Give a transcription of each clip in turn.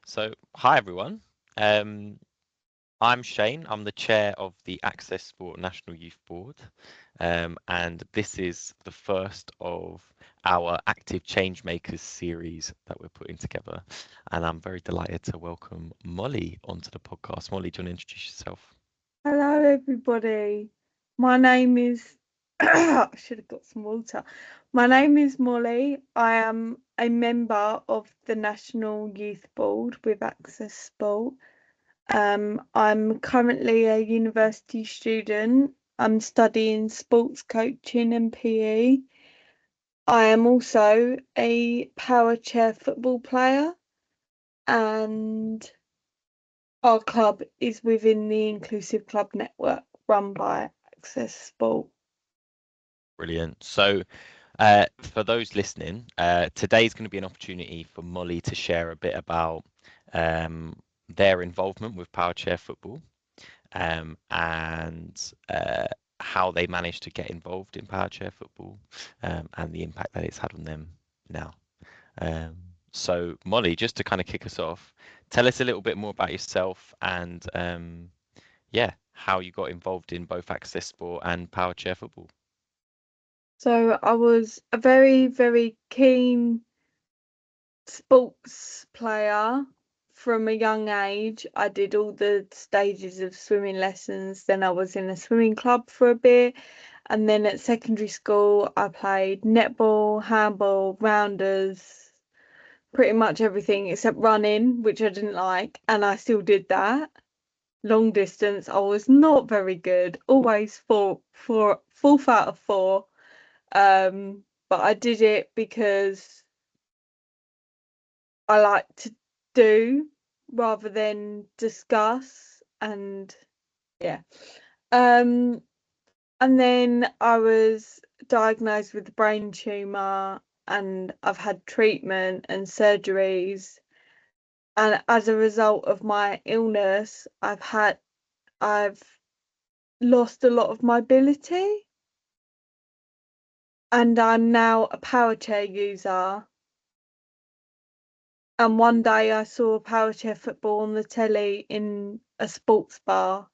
Hi everyone. Um, I'm Shane. I'm the chair of the Access Sport National Youth Board, and this is the first of our Active Changemakers series that we're putting together. And I'm very delighted to welcome Mollie onto the podcast. Mollie, do you want to introduce yourself? Hello, everybody. My name is. I should have got some water. My name is Mollie. I am a member of the National Youth Board with Access Sport. I'm currently a university student. I'm studying sports coaching and PE. I am also a power chair football player, and our club is within the Inclusive Club Network run by Access Sport. Brilliant. For those listening, today's going to be an opportunity for Mollie to share a bit about um, their involvement with Power Chair Football. And how they managed to get involved in power chair football, and the impact that it's had on them now. Um, so, Mollie, just to kind of kick us off, tell us a little bit more about yourself and yeah, how you got involved in both access sport and power chair football. So I was a very, very keen sports player from a young age. I did all the stages of swimming lessons. Then I was in a swimming club for a bit. And then at secondary school, I played netball, handball, rounders, pretty much everything except running, which I didn't like. And I still did that. Long distance, I was not very good. Always fourth out of four. But I did it because I like to do rather than discuss, and yeah. Um, and then I was diagnosed with a brain tumor, and I've had treatment and surgeries. And as a result of my illness, I've lost a lot of mobility, and I'm now a power chair user. And one day I saw power chair football on the telly in a sports bar.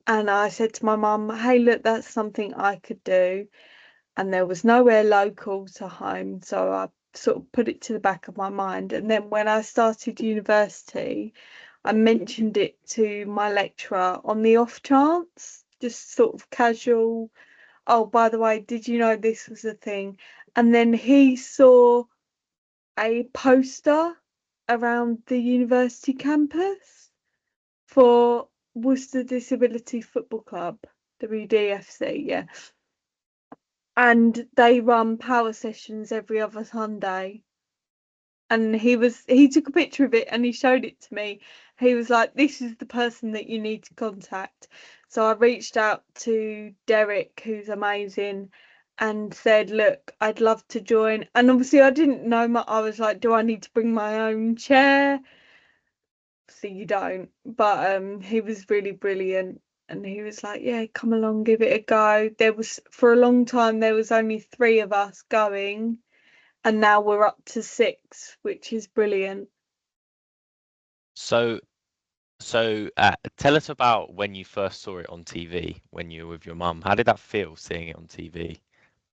And I said to my mum, hey, look, that's something I could do. And there was nowhere local to home. So I sort of put it to the back of my mind. And then when I started university, I mentioned it to my lecturer on the off chance, just sort of casual. Oh, by the way, did you know this was a thing? And then he saw a poster around the university campus for Worcester Disability Football Club, WDFC, yeah. And they run power sessions every other Sunday. And he took a picture of it and he showed it to me. He was like, this is the person that you need to contact. So I reached out to Derek, who's amazing, and said, look, I'd love to join. And obviously I didn't know I was like, do I need to bring my own chair? So you don't. But he was really brilliant, and he was like, yeah, come along, give it a go. There was, for a long time, there was only three of us going, and now we're up to six, which is brilliant. So, Tell us about when you first saw it on TV when you were with your mum. How did that feel seeing it on TV?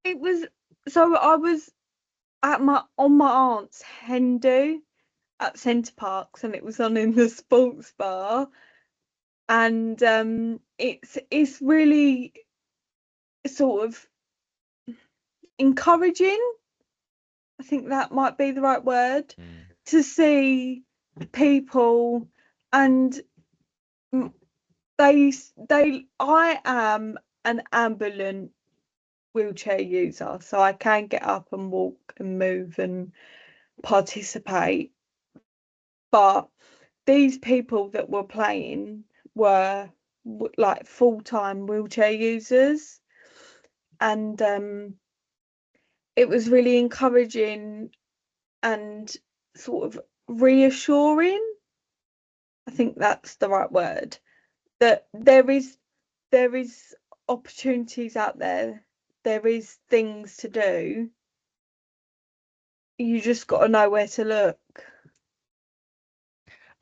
It was, so I was at my aunt's hen do at Centre Parks, and it was on in the sports bar. And it's really sort of encouraging, I think that might be the right word, Mm. to see people. And I am an ambulant wheelchair user, so I can get up and walk and move and participate. But these people that were playing were like full-time wheelchair users, and it was really encouraging and sort of reassuring. I think that's the right word. That there is opportunities out there. There is things to do. You just got to know where to look.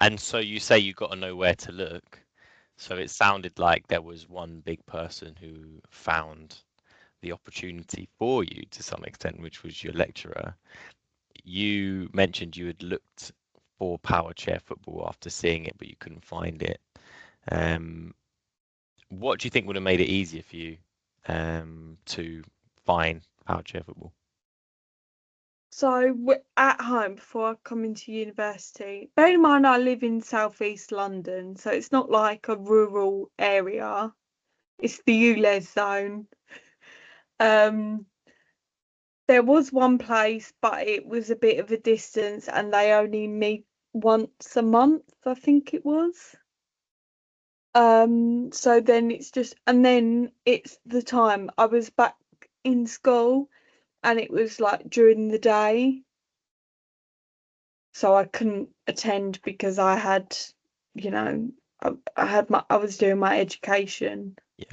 And so you say you got to know where to look. So it sounded like there was one big person who found the opportunity for you to some extent, which was your lecturer. You mentioned you had looked for power chair football after seeing it, but you couldn't find it. Um, what do you think would have made it easier for you to find power chair football? So at home before I come into university, bear in mind I live in southeast London, so it's not like a rural area. It's the ULEZ zone. Um, there was one place, but it was a bit of a distance, and they only meet once a month, I think it was. So then it's just, and then it's the time I was back in school, and it was like during the day, so I couldn't attend because I had, you know, I was doing my education. Yeah.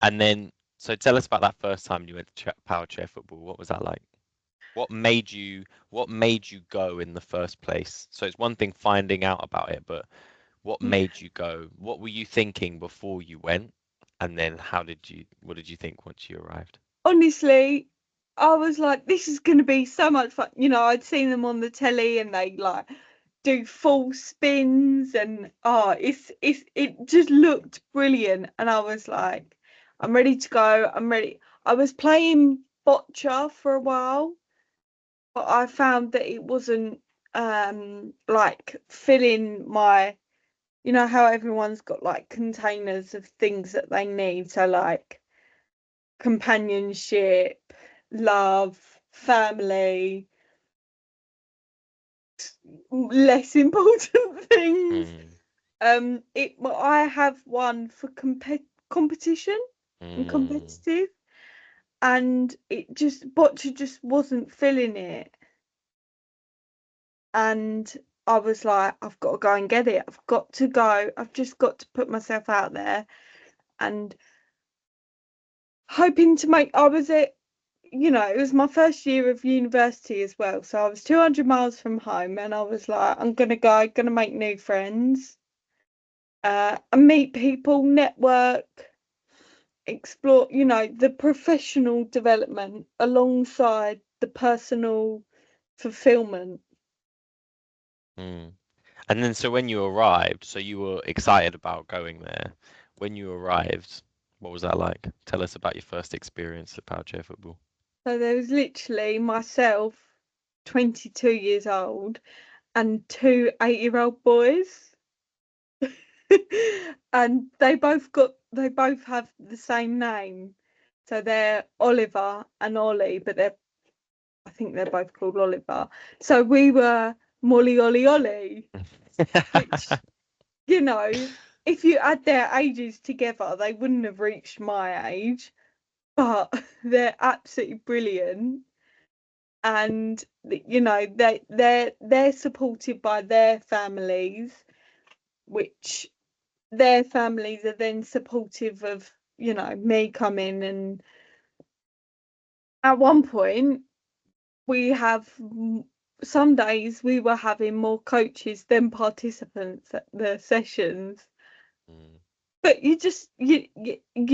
And then, so tell us about that first time you went to power chair football. What was that like? What made you go in the first place? So it's one thing finding out about it, but what Yeah. made you go? What were you thinking before you went? And then what did you think once you arrived? Honestly, I was like, this is going to be so much fun. I'd seen them on the telly and they like do full spins and it just looked brilliant. And I was like, I'm ready to go. I'm ready. I was playing bocce for a while, but I found that it wasn't like filling my, how everyone's got like containers of things that they need. So like companionship, love, family, less important things. Mm, I have one for competition and mm, competitive, and bocce just wasn't filling it, and I was like, I've got to go and get it. I've got to go. I've just got to put myself out there, and hoping to make. I was at it was my first year of university as well. So I was 200 miles from home and I was like, I'm going to go, going to make new friends, and meet people, network, explore, the professional development alongside the personal fulfillment. mm. And then so when you arrived, so you were excited about going there. When you arrived, what was that like? Tell us about your first experience at power chair football. So there was literally myself, 22 years old, and two 8-year-old boys. And they both have the same name. So they're Oliver and Ollie, but I think they're both called Oliver. So we were Mollie, Ollie, Ollie, which, you know, if you add their ages together, they wouldn't have reached my age, but they're absolutely brilliant. And they're supported by their families, which their families are then supportive of me coming. And at one point we have some days we were having more coaches than participants at the sessions, Mm, but you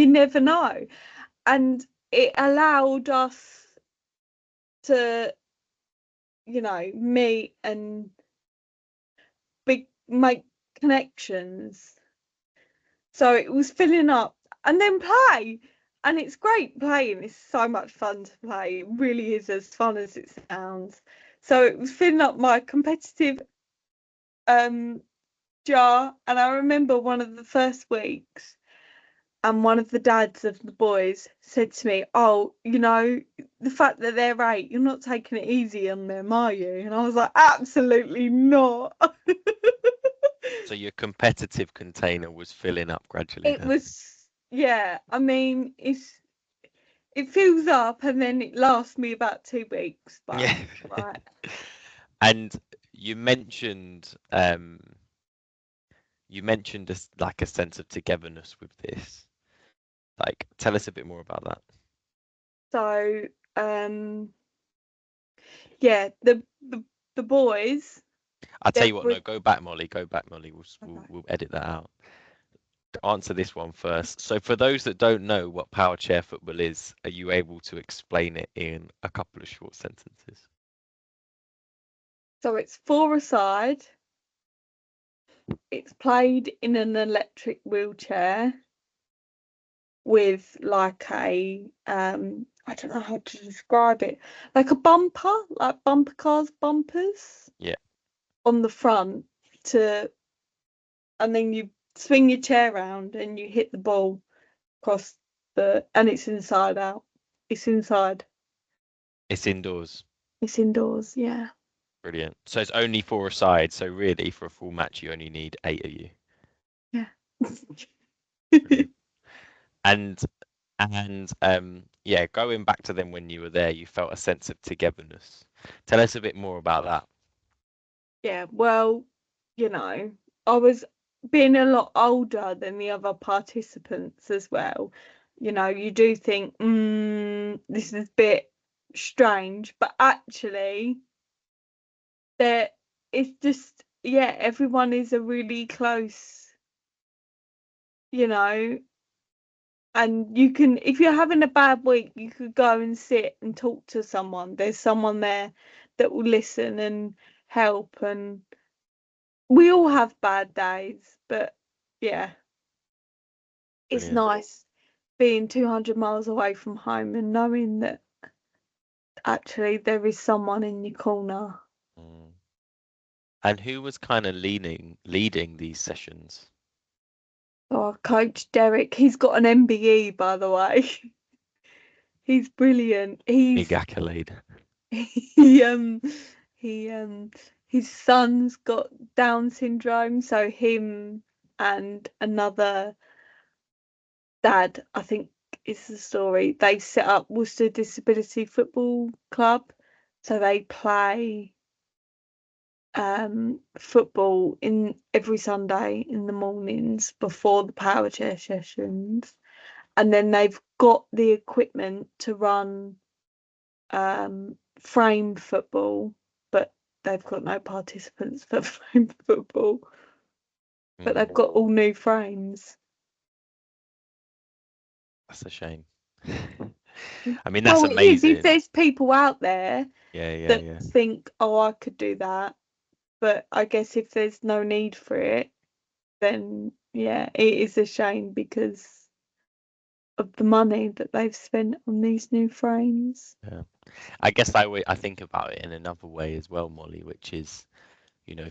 never know. And it allowed us to meet and make connections. So it was filling up and then play. And it's great playing. It's so much fun to play. It really is as fun as it sounds. So it was filling up my competitive um jar. And I remember one of the first weeks, and one of the dads of the boys said to me, "Oh, the fact that they're 8, you're not taking it easy on them, are you?" And I was like, "Absolutely not." so your competitive container was filling up gradually It then. was, yeah. I mean, it fills up and then it lasts me about 2 weeks, but Yeah. right. And you mentioned like a sense of togetherness with this. Like, tell us a bit more about that. So, um, yeah, the boys. I'll tell There you what, no, was go back, Molly. Go back, Molly. okay. We'll edit that out. Answer this one first. So, for those that don't know what power chair football is, are you able to explain it in a couple of short sentences? So it's four-a-side. It's played in an electric wheelchair with like a I don't know how to describe it, like a bumper, like bumper cars bumpers Yeah, on the front to, and then you swing your chair around and you hit the ball across and it's inside out. It's inside. it's indoors. It's indoors, yeah. Brilliant. So it's only four a side. So really, for a full match, you only need eight of you. Yeah. Brilliant. And yeah, going back to them when you were there, you felt a sense of togetherness. Tell us a bit more about that. Yeah, well, I was being a lot older than the other participants as well. You do think, this is a bit strange, but actually, there it's just, yeah, everyone is a really close, you know, and you can, if you're having a bad week, you could go and sit and talk to someone. There's someone there that will listen and help, and we all have bad days, but yeah, it's Brilliant. nice being 200 miles away from home and knowing that actually there is someone in your corner. Mm. And who was kind of leading these sessions? Oh, Coach Derek, he's got an MBE, by the way. He's brilliant. Big accolade. He he his son's got Down syndrome, so him and another dad, I think is the story. They set up Worcester Disability Football Club, so they play football in every Sunday in the mornings before the power chair sessions, and then they've got the equipment to run frame football, but they've got no participants for frame football. But they've Mm, got all new frames. that's a shame. I mean, that's Well, it is if amazing. there's people out there Yeah, yeah, that yeah. think, oh, I could do that. But I guess if there's no need for it, then yeah, it is a shame because of the money that they've spent on these new frames. Yeah. I guess I think about it in another way as well, Molly, which is,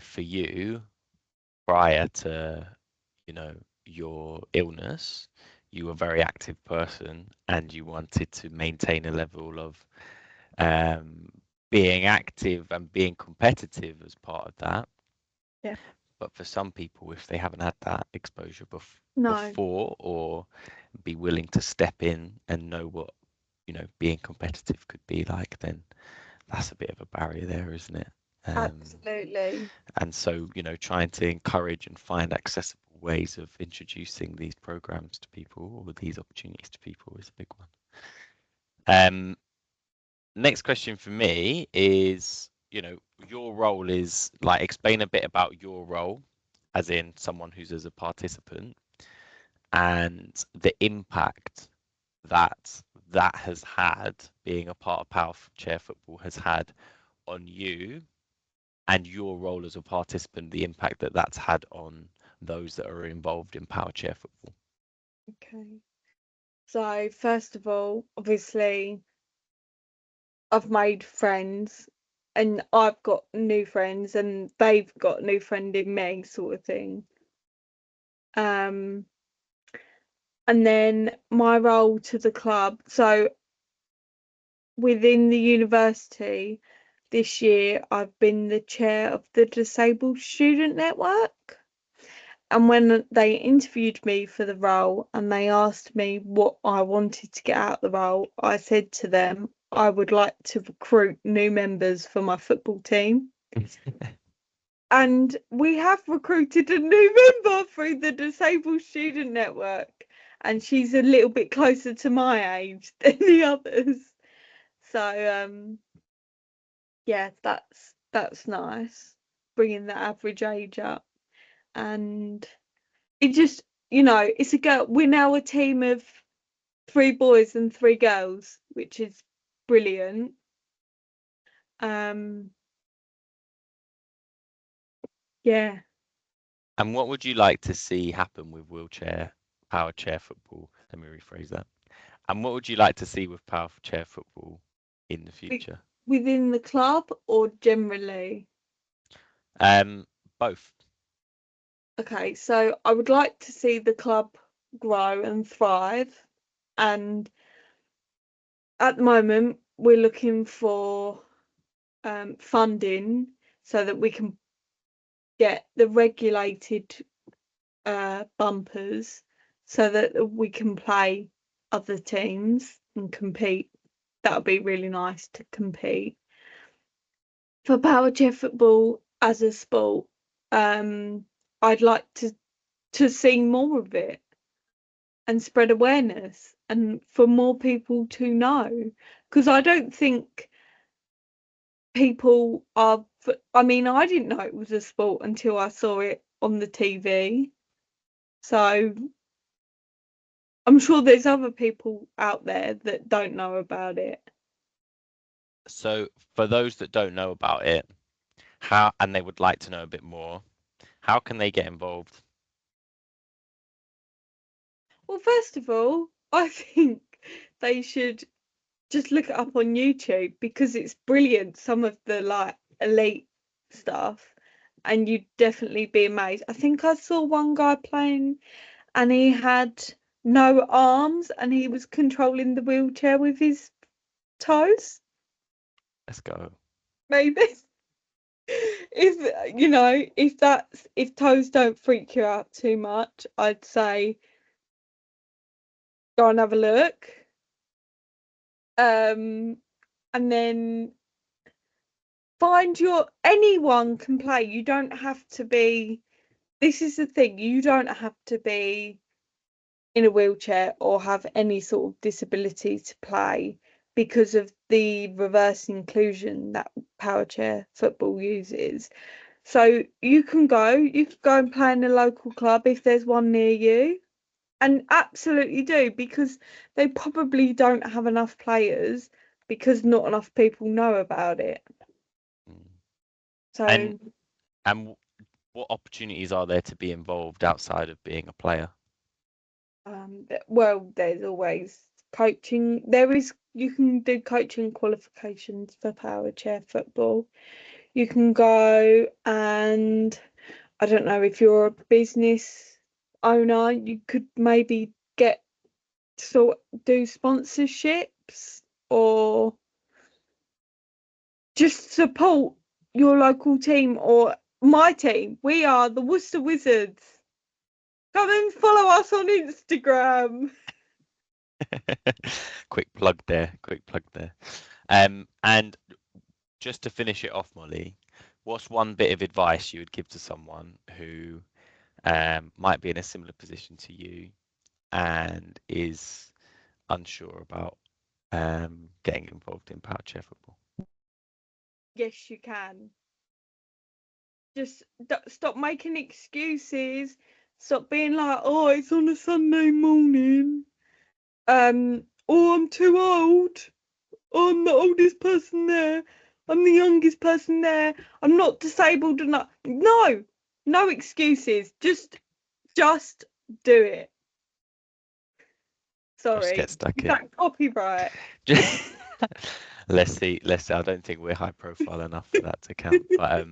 for you, prior to, your illness, you were a very active person and you wanted to maintain a level of um, being active and being competitive as part of that. Yeah. But for some people, if they haven't had that exposure No, before, or be willing to step in and know what, being competitive could be like, then that's a bit of a barrier there, isn't it? absolutely. And so, trying to encourage and find accessible ways of introducing these programs to people or these opportunities to people is a big one. Next question for me is, your role is like, explain a bit about your role as in someone who's as a participant and the impact that that has had, being a part of Power Chair Football has had on you and your role as a participant, the impact that that's had on those that are involved in Power Chair Football. Okay. So first of all, obviously, I've made friends and I've got new friends and they've got a new friend in me, sort of thing. Um, and then my role to the club. So within the university this year, I've been the chair of the Disabled Student Network. And when they interviewed me for the role and they asked me what I wanted to get out of the role, I said to them, I would like to recruit new members for my football team. And we have recruited a new member through the Disabled Student Network. And she's a little bit closer to my age than the others. So yeah, that's nice. bringing the average age up. And it just, it's a girl. We're now a team of 3 boys and 3 girls, which is brilliant. Yeah. And what would you like to see happen with wheelchair power chair football? Let me rephrase that. And what would you like to see with power chair football in the future? Within the club or generally? Both. Okay, so I would like to see the club grow and thrive. And at the moment, we're looking for funding so that we can get the regulated bumpers so that we can play other teams and compete. That would be really nice to compete. For power chair football as a sport, I'd like to see more of it and spread awareness and for more people to know, because I don't think people are. I mean, I didn't know it was a sport until I saw it on the TV. So I'm sure there's other people out there that don't know about it. So for those that don't know about it, how and they would like to know a bit more, how can they get involved? Well, first of all, I think they should just look it up on YouTube because it's brilliant. Some of the like elite stuff, and you'd definitely be amazed. I think I saw one guy playing and he had no arms and he was controlling the wheelchair with his toes, Let's go. maybe. If toes don't freak you out too much, I'd say go and have a look. And then anyone can play. You don't have to be, this is the thing, you don't have to be in a wheelchair or have any sort of disability to play because of the reverse inclusion that power chair football uses. So you can go and play in a local club if there's one near you, and absolutely do, because they probably don't have enough players because not enough people know about it. Mm. And So and what opportunities are there to be involved outside of being a player? well, there's always coaching. You can do coaching qualifications for power chair football. You can go, and I don't know, if you're a business owner, you could maybe get do sponsorships or just support your local team or my team. We are the Worcester Wizards. Come and follow us on Instagram. Quick plug there. Quick plug there. And just to finish it off, Molly, what's one bit of advice you would give to someone who might be in a similar position to you and is unsure about getting involved in power chair football? Yes, you can. Just stop making excuses. Stop being like, oh, it's on a Sunday morning. Oh, I'm too old. Oh, I'm the oldest person there. I'm the youngest person there. I'm not disabled enough. No, no excuses. Just do it. Just Sorry, get stuck is in. that copyright? Let's see. Let's see. I don't think we're high profile enough for that to count. But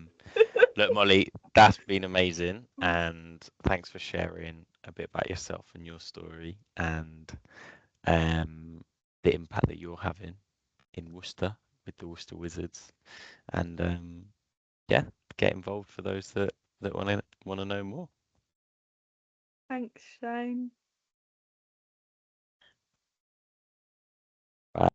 look, Molly, that's been amazing, and thanks for sharing a bit about yourself and your story and the impact that you're having in Worcester with the Worcester Wizards. And yeah, get involved for those that want to know more. Thanks, Shane.